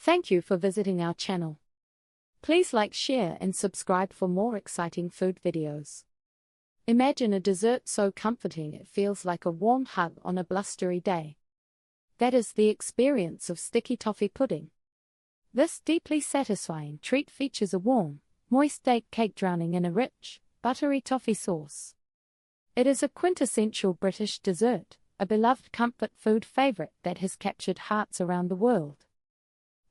Thank you for visiting our channel. Please like, share and subscribe for more exciting food videos. Imagine a dessert so comforting it feels like a warm hug on a blustery day. That is the experience of sticky toffee pudding. This deeply satisfying treat features a warm, moist date cake drowning in a rich, buttery toffee sauce. It is a quintessential British dessert, a beloved comfort food favorite that has captured hearts around the world.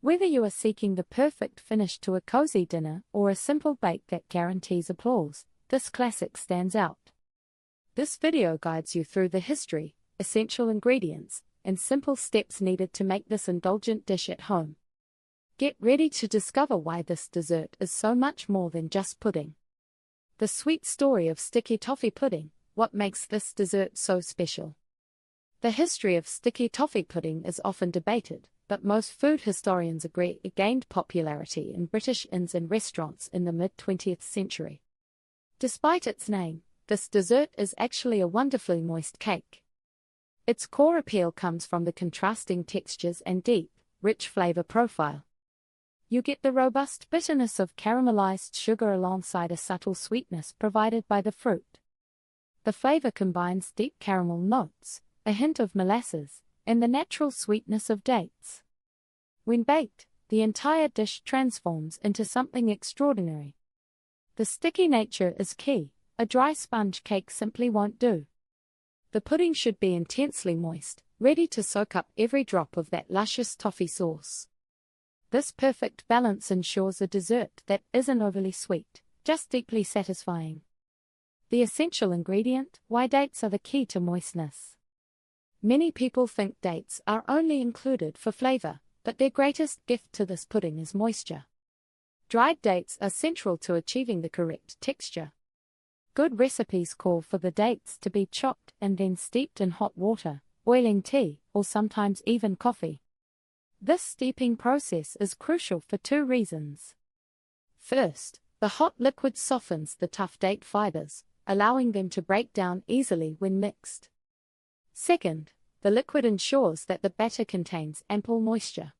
Whether you are seeking the perfect finish to a cozy dinner or a simple bake that guarantees applause, this classic stands out. This video guides you through the history, essential ingredients, and simple steps needed to make this indulgent dish at home. Get ready to discover why this dessert is so much more than just pudding. The sweet story of sticky toffee pudding, what makes this dessert so special? The history of sticky toffee pudding is often debated, but most food historians agree it gained popularity in British inns and restaurants in the mid-20th century. Despite its name, this dessert is actually a wonderfully moist cake. Its core appeal comes from the contrasting textures and deep, rich flavor profile. You get the robust bitterness of caramelized sugar alongside a subtle sweetness provided by the fruit. The flavor combines deep caramel notes, a hint of molasses, and the natural sweetness of dates. When baked, the entire dish transforms into something extraordinary. The sticky nature is key. A dry sponge cake simply won't do. The pudding should be intensely moist, ready to soak up every drop of that luscious toffee sauce. This perfect balance ensures a dessert that isn't overly sweet, just deeply satisfying. The essential ingredient: why dates are the key to moistness. Many people think dates are only included for flavor, but their greatest gift to this pudding is moisture. Dried dates are central to achieving the correct texture. Good recipes call for the dates to be chopped and then steeped in hot water, boiling tea, or sometimes even coffee. This steeping process is crucial for two reasons. First, the hot liquid softens the tough date fibers, allowing them to break down easily when mixed. Second, the liquid ensures that the batter contains ample moisture.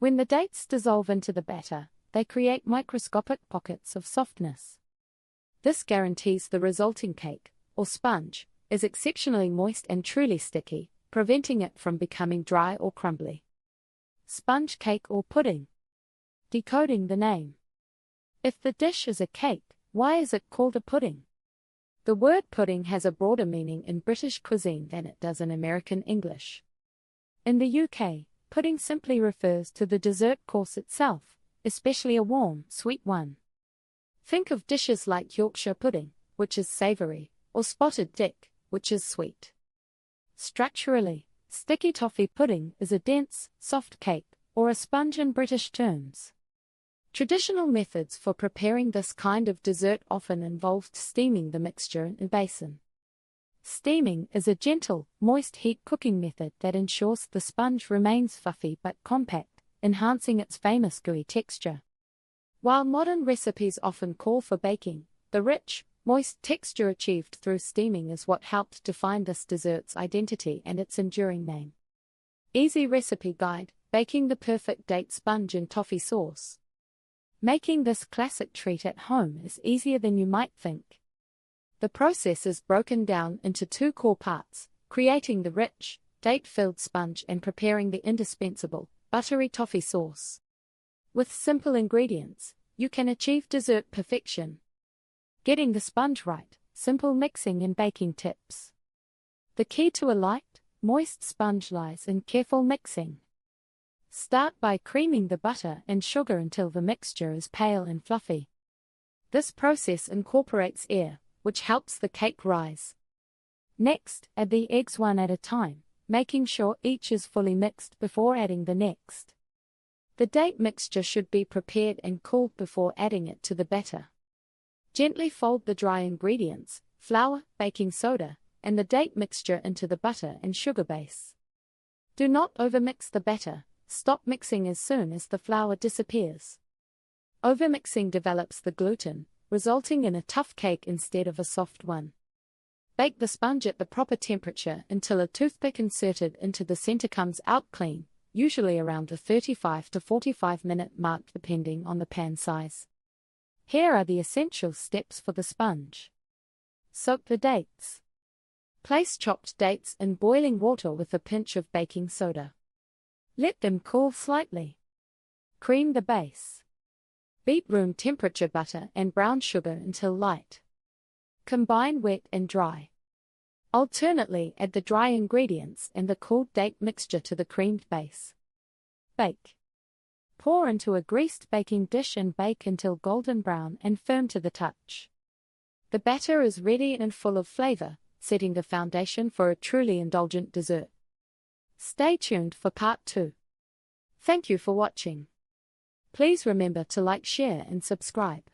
When the dates dissolve into the batter, they create microscopic pockets of softness. This guarantees the resulting cake, or sponge, is exceptionally moist and truly sticky, preventing it from becoming dry or crumbly. Sponge cake or pudding. Decoding the name. If the dish is a cake, why is it called a pudding? The word pudding has a broader meaning in British cuisine than it does in American English. In the UK, pudding simply refers to the dessert course itself, especially a warm, sweet one. Think of dishes like Yorkshire pudding, which is savoury, or spotted dick, which is sweet. Structurally, sticky toffee pudding is a dense, soft cake, or a sponge in British terms. Traditional methods for preparing this kind of dessert often involved steaming the mixture in a basin. Steaming is a gentle, moist heat cooking method that ensures the sponge remains fluffy but compact, enhancing its famous gooey texture. While modern recipes often call for baking, the rich, moist texture achieved through steaming is what helped define this dessert's identity and its enduring name. Easy recipe guide: baking the perfect date sponge in toffee sauce. Making this classic treat at home is easier than you might think. The process is broken down into two core parts: creating the rich, date-filled sponge and preparing the indispensable, buttery toffee sauce. With simple ingredients, you can achieve dessert perfection. Getting the sponge right: simple mixing and baking tips. The key to a light, moist sponge lies in careful mixing. Start by creaming the butter and sugar until the mixture is pale and fluffy. This process incorporates air, which helps the cake rise. Next, add the eggs one at a time, making sure each is fully mixed before adding the next. The date mixture should be prepared and cooled before adding it to the batter. Gently fold the dry ingredients, flour, baking soda, and the date mixture into the butter and sugar base. Do not overmix the batter. Stop mixing as soon as the flour disappears. Overmixing develops the gluten, resulting in a tough cake instead of a soft one. Bake the sponge at the proper temperature until a toothpick inserted into the center comes out clean, usually around the 35 to 45-minute mark depending on the pan size. Here are the essential steps for the sponge. Soak the dates. Place chopped dates in boiling water with a pinch of baking soda. Let them cool slightly. Cream the base. Beat room temperature butter and brown sugar until light. Combine wet and dry. Alternately add the dry ingredients and the cooled date mixture to the creamed base. Bake. Pour into a greased baking dish and bake until golden brown and firm to the touch. The batter is ready and full of flavor, setting the foundation for a truly indulgent dessert. Stay tuned for part 2. Thank you for watching. Please remember to like, share and subscribe.